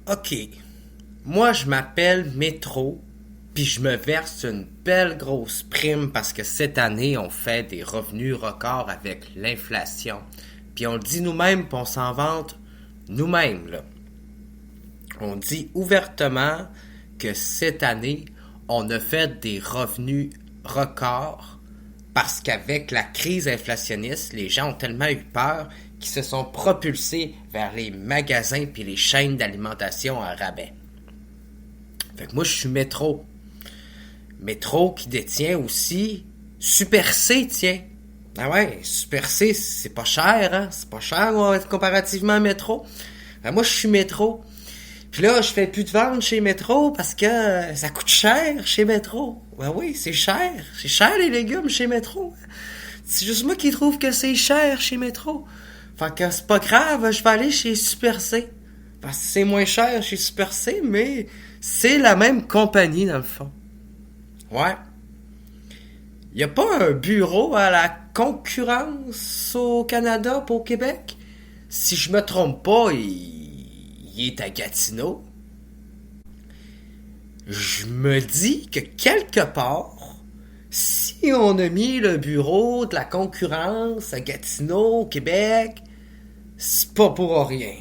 OK. Moi, je m'appelle Métro, puis je me verse une belle grosse prime parce que cette année, on fait des revenus records avec l'inflation. Puis on le dit nous-mêmes, puis on s'en vante nous-mêmes, là. On dit ouvertement que cette année, on a fait des revenus records parce qu'avec la crise inflationniste, les gens ont tellement eu peur qu'ils se sont propulsés vers les magasins puis les chaînes d'alimentation à rabais. Fait que moi, je suis Métro. Métro qui détient aussi Super C, tiens. Ah ouais, Super C, c'est pas cher, hein? C'est pas cher comparativement à Métro. Moi, je suis Métro. Puis là, je fais plus de ventes chez Métro parce que ça coûte cher chez Métro. Ben oui, c'est cher. C'est cher les légumes chez Métro. C'est juste moi qui trouve que c'est cher chez Métro. Fait que c'est pas grave, je vais aller chez Super C. Parce que c'est moins cher chez Super C, mais c'est la même compagnie dans le fond. Ouais. Y a pas un bureau à la concurrence au Canada pour au Québec? Si je me trompe pas, il est à Gatineau. Je me dis que quelque part, si on a mis le bureau de la concurrence à Gatineau, au Québec, c'est pas pour rien.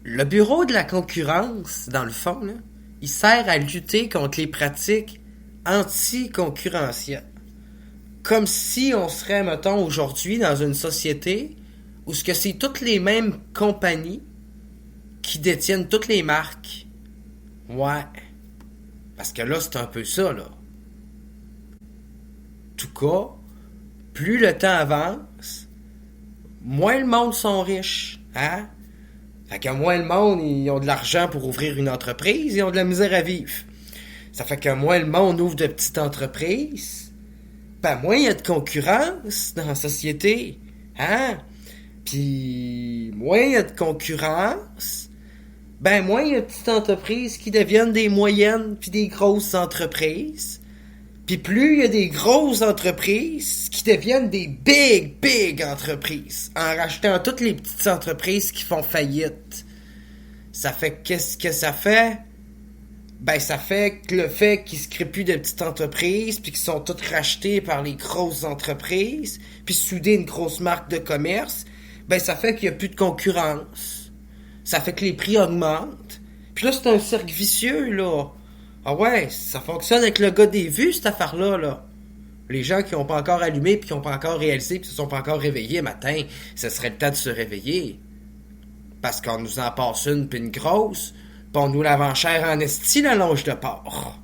Le bureau de la concurrence, dans le fond, là, il sert à lutter contre les pratiques anti-concurrentielles. Comme si on serait, mettons, aujourd'hui dans une société où ce que c'est toutes les mêmes compagnies qui détiennent toutes les marques. Ouais. Parce que là, c'est un peu ça, là. En tout cas, plus le temps avance, moins le monde sont riches, hein? Fait que moins le monde, ils ont de l'argent pour ouvrir une entreprise, ils ont de la misère à vivre. Ça fait que moins le monde ouvre de petites entreprises, ben moins il y a de concurrence dans la société, hein? Puis moins il y a de concurrence, ben moins il y a de petites entreprises qui deviennent des moyennes puis des grosses entreprises. Puis plus il y a des grosses entreprises qui deviennent des big entreprises en rachetant toutes les petites entreprises qui font faillite. Ça fait qu'est-ce que ça fait? Ben ça fait que le fait qu'il se crée plus de petites entreprises puis qu'ils sont toutes rachetées par les grosses entreprises puis soudées une grosse marque de commerce, ben ça fait qu'il y a plus de concurrence. Ça fait que les prix augmentent. Puis là c'est un cercle vicieux là. Ah ouais, ça fonctionne avec le gars des vues, cette affaire-là, là. Les gens qui n'ont pas encore allumé, puis qui n'ont pas encore réalisé, puis qui ne se sont pas encore réveillés matin, ce serait le temps de se réveiller. Parce qu'on nous en passe une, puis une grosse, puis on nous la vend cher en esti, la longe de porc.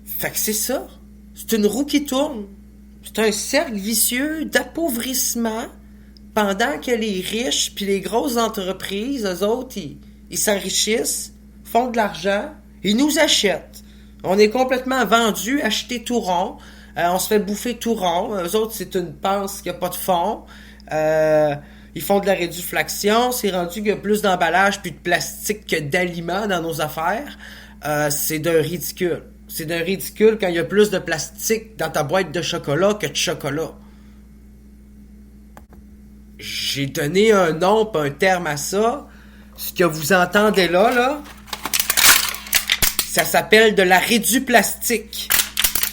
Fait que c'est ça. C'est une roue qui tourne. C'est un cercle vicieux d'appauvrissement pendant que les riches puis les grosses entreprises, eux autres, ils s'enrichissent, font de l'argent, ils nous achètent. On est complètement vendus, achetés tout rond. On se fait bouffer tout rond. Eux autres, c'est une panse qui a pas de fond. Ils font de la réduflation. C'est rendu qu'il y a plus d'emballage puis de plastique que d'aliments dans nos affaires. C'est d'un ridicule. C'est d'un ridicule quand il y a plus de plastique dans ta boîte de chocolat que de chocolat. J'ai donné un nom pis un terme à ça. Ce que vous entendez là, ça s'appelle de la réduplastique.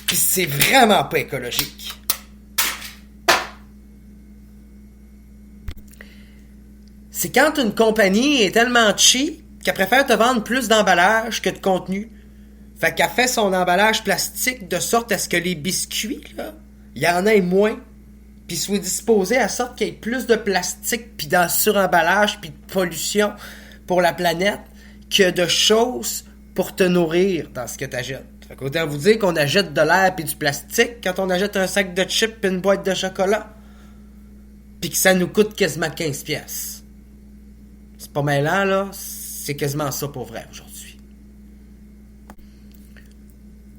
Pis c'est vraiment pas écologique. C'est quand une compagnie est tellement cheap qu'elle préfère te vendre plus d'emballage que de contenu. Fait qu'elle fait son emballage plastique de sorte à ce que les biscuits, là, il y en ait moins. Puis soit disposé à sorte qu'il y ait plus de plastique puis de suremballage puis de pollution pour la planète que de choses pour te nourrir dans ce que t'achètes. Fait qu'autant vous dire qu'on achète de l'air puis du plastique quand on achète un sac de chips puis une boîte de chocolat. Puis que ça nous coûte quasiment 15 pièces. C'est pas mêlant, là. C'est quasiment ça pour vrai aujourd'hui.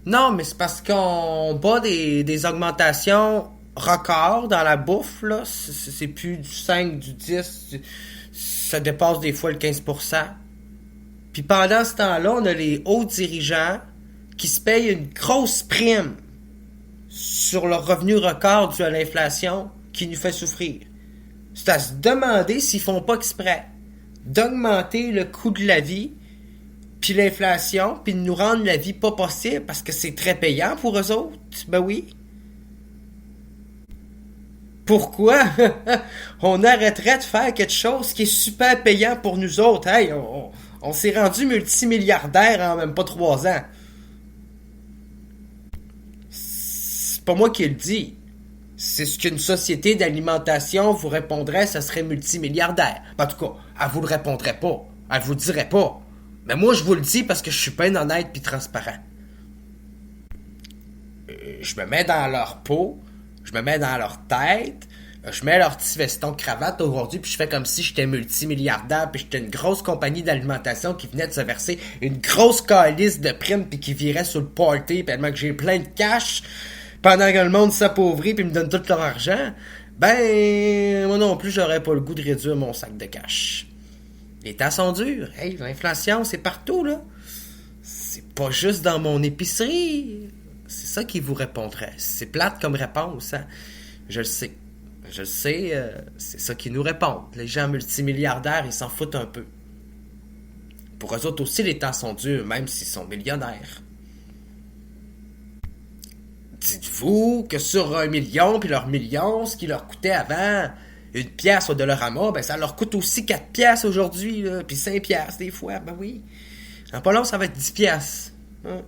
Non, mais c'est parce qu'on bat des augmentations records dans la bouffe, là. C'est plus du 5, du 10. Ça dépasse des fois le 15%. Puis pendant ce temps-là, on a les hauts dirigeants qui se payent une grosse prime sur leur revenu record dû à l'inflation qui nous fait souffrir. C'est à se demander s'ils font pas exprès d'augmenter le coût de la vie, puis l'inflation, puis de nous rendre la vie pas possible parce que c'est très payant pour eux autres. Ben oui. Pourquoi on arrêterait de faire quelque chose qui est super payant pour nous autres? Hey, on s'est rendu multimilliardaire en même pas 3 ans. C'est pas moi qui le dis. C'est ce qu'une société d'alimentation vous répondrait, ça serait multimilliardaire. En tout cas, elle vous le répondrait pas. Elle vous le dirait pas. Mais moi, je vous le dis parce que je suis bien honnête puis transparent. Je me mets dans leur peau, je me mets dans leur tête, je mets leur petit veston cravate aujourd'hui puis je fais comme si j'étais multimilliardaire puis j'étais une grosse compagnie d'alimentation qui venait de se verser une grosse calice de primes puis qui virait sur le party tellement que j'ai plein de cash pendant que le monde s'appauvrit puis me donne tout leur argent. Ben, moi non plus, j'aurais pas le goût de réduire mon sac de cash. Les temps sont durs. Hey, l'inflation, c'est partout, là. C'est pas juste dans mon épicerie. C'est ça qui vous répondrait. C'est plate comme réponse, hein. Je le sais. Je le sais, c'est ça qui nous répondent. Les gens multimilliardaires, ils s'en foutent un peu. Pour eux autres aussi, les temps sont durs, même s'ils sont millionnaires. Dites-vous que sur 1 million, puis leur million, ce qui leur coûtait avant 1 pièce au Dollarama, ben ça leur coûte aussi 4 pièces aujourd'hui, là, puis 5 pièces des fois, ben oui. En pas long, ça va être 10 pièces. Hein?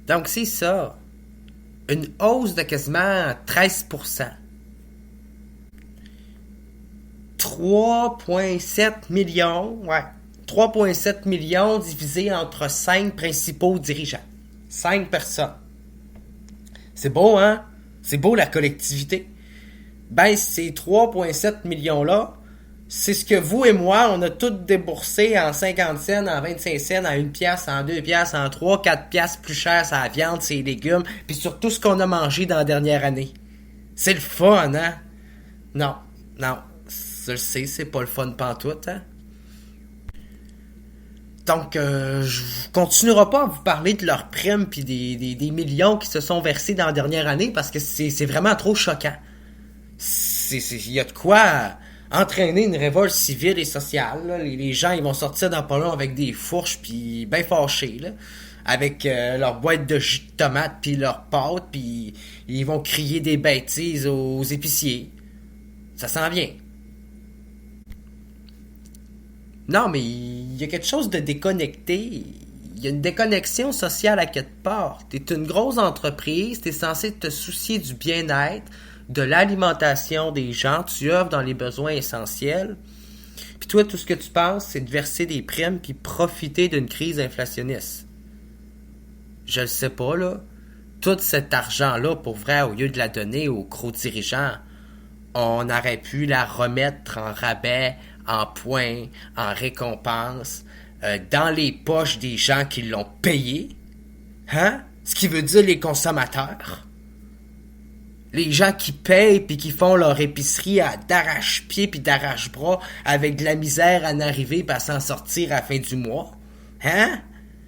Donc c'est ça. Une hausse de quasiment 13%. 3,7 millions, ouais. 3,7 millions divisé entre 5 principaux dirigeants. 5 personnes. C'est beau, hein? C'est beau la collectivité. Ben, ces 3,7 millions-là, c'est ce que vous et moi, on a tout déboursé en 50 cents, en 25 cents, en 1 pièce, en 2 pièces, en 3, 4 pièces plus cher, c'est la viande, c'est les légumes, puis sur tout ce qu'on a mangé dans la dernière année. C'est le fun, hein? Non, je le sais, c'est pas le fun pantoute, hein? Donc, je continuerai pas à vous parler de leurs primes puis des millions qui se sont versés dans la dernière année parce que c'est vraiment trop choquant. Il y a de quoi entraîner une révolte civile et sociale. Là. Les gens, ils vont sortir dans pas long avec des fourches puis ben fâchés, là, avec leur boîte de jus de tomate puis leur pâte puis ils vont crier des bêtises aux épiciers. Ça s'en vient. Non, mais il y a quelque chose de déconnecté. Il y a une déconnexion sociale à quelque part. T'es une grosse entreprise, t'es censé te soucier du bien-être, de l'alimentation des gens, tu œuvres dans les besoins essentiels. Puis toi, tout ce que tu penses, c'est de verser des primes puis profiter d'une crise inflationniste. Je le sais pas, là. Tout cet argent-là, pour vrai, au lieu de la donner aux gros dirigeants, on aurait pu la remettre en rabais, en points, en récompense, dans les poches des gens qui l'ont payé. Hein? Ce qui veut dire les consommateurs. Les gens qui payent puis qui font leur épicerie d'arrache-pied puis d'arrache-bras avec de la misère à en arriver puis à s'en sortir à la fin du mois. Hein?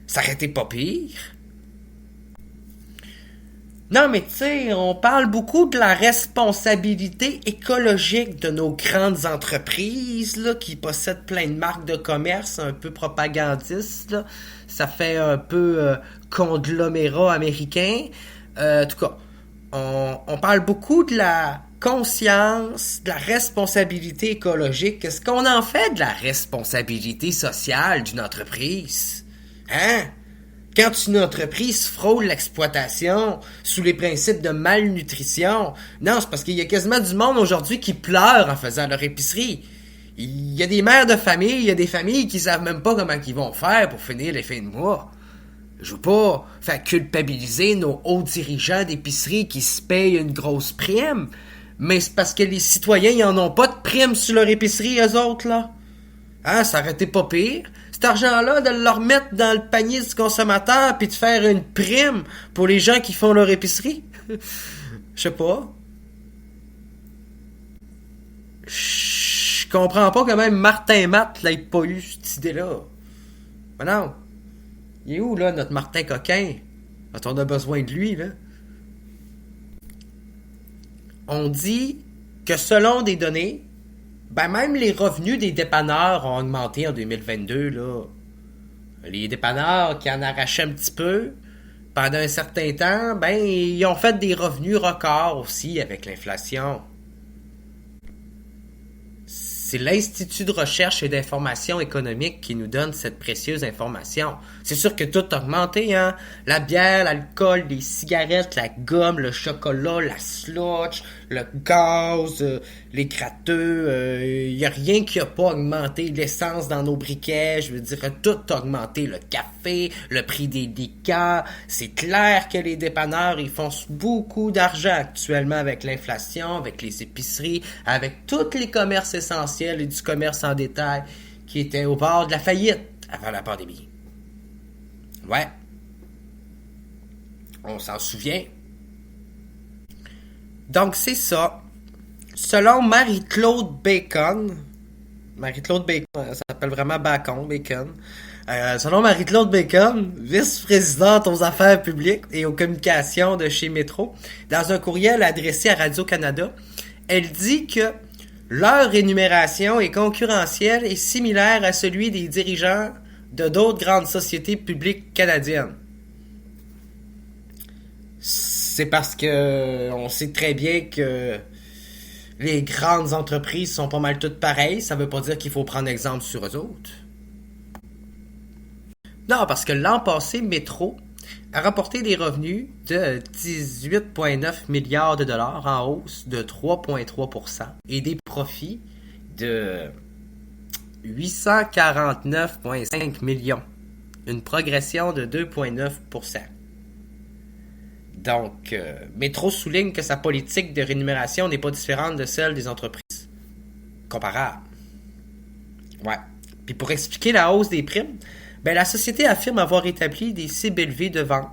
Ça aurait été pas pire. Non, mais tu sais, on parle beaucoup de la responsabilité écologique de nos grandes entreprises là, qui possèdent plein de marques de commerce un peu propagandistes. Là. Ça fait un peu conglomérat américain. En tout cas, on parle beaucoup de la conscience, de la responsabilité écologique. Qu'est-ce qu'on en fait de la responsabilité sociale d'une entreprise? Hein? Quand une entreprise frôle l'exploitation sous les principes de malnutrition, non, c'est parce qu'il y a quasiment du monde aujourd'hui qui pleure en faisant leur épicerie. Il y a des mères de famille, il y a des familles qui savent même pas comment ils vont faire pour finir les fins de mois. Je veux pas faire culpabiliser nos hauts dirigeants d'épicerie qui se payent une grosse prime, mais c'est parce que les citoyens, ils en ont pas de prime sur leur épicerie, eux autres, là. Hein, ça aurait été pas pire. Cet argent-là, de le remettre dans le panier du consommateur puis de faire une prime pour les gens qui font leur épicerie. Je sais pas. Je comprends pas que même Martin Matt l'ait pas eu cette idée-là. Mais non. Il est où, là, notre Martin Coquin? Quand on a besoin de lui, là. On dit que selon des données, ben même les revenus des dépanneurs ont augmenté en 2022, là. Les dépanneurs qui en arrachaient un petit peu pendant un certain temps, ben ils ont fait des revenus records aussi avec l'inflation. C'est l'Institut de recherche et d'information économique qui nous donne cette précieuse information. C'est sûr que tout a augmenté, hein. La bière, l'alcool, les cigarettes, la gomme, le chocolat, la slotch, le gaz, les gratteux. Il n'y a rien qui a pas augmenté. L'essence dans nos briquets, je veux dire, tout a augmenté. Le café, le prix des liqueurs. C'est clair que les dépanneurs, ils font beaucoup d'argent actuellement avec l'inflation, avec les épiceries, avec tous les commerces essentiels et du commerce en détail qui étaient au bord de la faillite avant la pandémie. Ouais. On s'en souvient. Donc, c'est ça. Selon Marie-Claude Bacon, ça s'appelle vraiment Bacon. Selon Marie-Claude Bacon, vice-présidente aux affaires publiques et aux communications de chez Métro, dans un courriel adressé à Radio-Canada, elle dit que leur rémunération est concurrentielle et similaire à celui des dirigeants de d'autres grandes sociétés publiques canadiennes. C'est parce que on sait très bien que les grandes entreprises sont pas mal toutes pareilles. Ça veut pas dire qu'il faut prendre exemple sur eux autres. Non, parce que l'an passé, Métro a rapporté des revenus de 18,9 milliards de dollars en hausse de 3,3% et des profits de 849,5 millions, une progression de 2,9%. Donc, Métro souligne que sa politique de rémunération n'est pas différente de celle des entreprises comparables. Ouais. Puis pour expliquer la hausse des primes, ben la société affirme avoir établi des cibles élevées de vente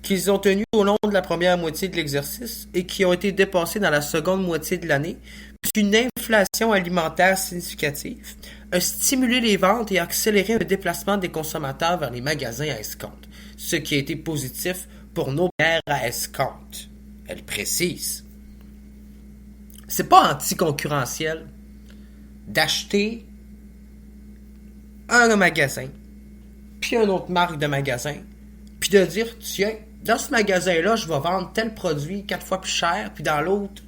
qu'ils ont tenues au long de la première moitié de l'exercice et qui ont été dépassées dans la seconde moitié de l'année, puisqu'une inflation alimentaire significative a stimulé les ventes et a accéléré un déplacement des consommateurs vers les magasins à escompte, ce qui a été positif pour nos bières à escompte. Elle précise. C'est pas anticoncurrentiel d'acheter un magasin, puis une autre marque de magasin, puis de dire, tiens, dans ce magasin-là, je vais vendre tel produit 4 fois plus cher, puis dans l'autre,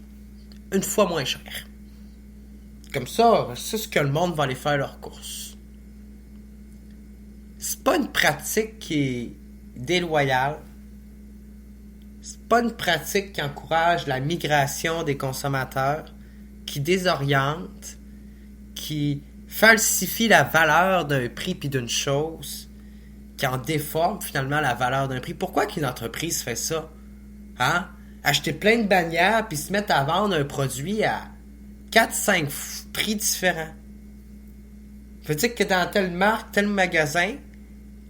une fois moins cher. Comme ça, c'est ce que le monde va aller faire leurs courses. C'est pas une pratique qui est déloyale. C'est pas une pratique qui encourage la migration des consommateurs, qui désoriente, qui falsifie la valeur d'un prix puis d'une chose, qui en déforme finalement la valeur d'un prix. Pourquoi qu'une entreprise fait ça? Hein? Acheter plein de bannières puis se mettre à vendre un produit à 4-5 prix différents. Veut dire que dans telle marque, tel magasin,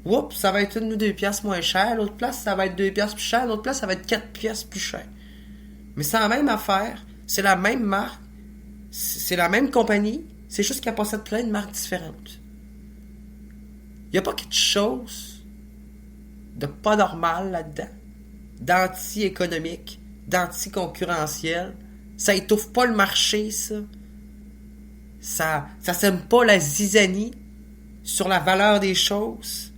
oups, ça va être 1 ou 2 piastres moins cher, l'autre place, ça va être 2 piastres plus cher, l'autre place, ça va être 4 piastres plus cher. Mais c'est la même affaire, c'est la même marque, c'est la même compagnie, c'est juste qu'elle possède plein de marques différentes. Il n'y a pas quelque chose de pas normal là-dedans, d'anti-économique, d'anti-concurrentiel. Ça étouffe pas le marché, ça. Ça sème pas la zizanie sur la valeur des choses.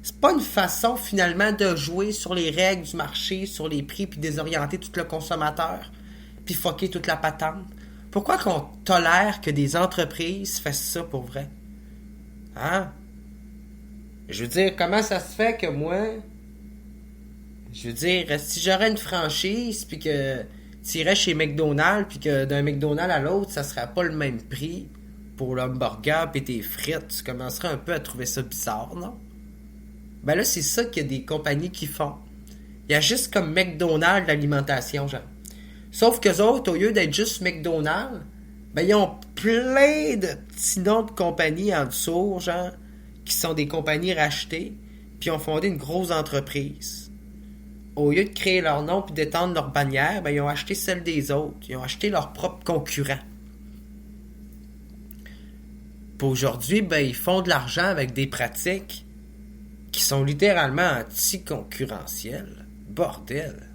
C'est pas une façon, finalement, de jouer sur les règles du marché, sur les prix, puis désorienter tout le consommateur, puis fucker toute la patente. Pourquoi qu'on tolère que des entreprises fassent ça pour vrai? Hein? Je veux dire, comment ça se fait que moi... Je veux dire, si j'aurais une franchise, puis que tu irais chez McDonald's, puis que d'un McDonald's à l'autre, ça serait pas le même prix pour l'hamburger puis tes frites, tu commencerais un peu à trouver ça bizarre, non? Ben là, c'est ça qu'il y a des compagnies qui font. Il y a juste comme McDonald's l'alimentation, genre. Sauf qu'eux autres, au lieu d'être juste McDonald's, ben ils ont plein de petits noms de compagnies en dessous, genre, qui sont des compagnies rachetées, puis ont fondé une grosse entreprise. Au lieu de créer leur nom puis d'étendre leur bannière, ben ils ont acheté celle des autres. Ils ont acheté leurs propres concurrents. Puis aujourd'hui, ben ils font de l'argent avec des pratiques qui sont littéralement anti-concurrentielles. Bordel!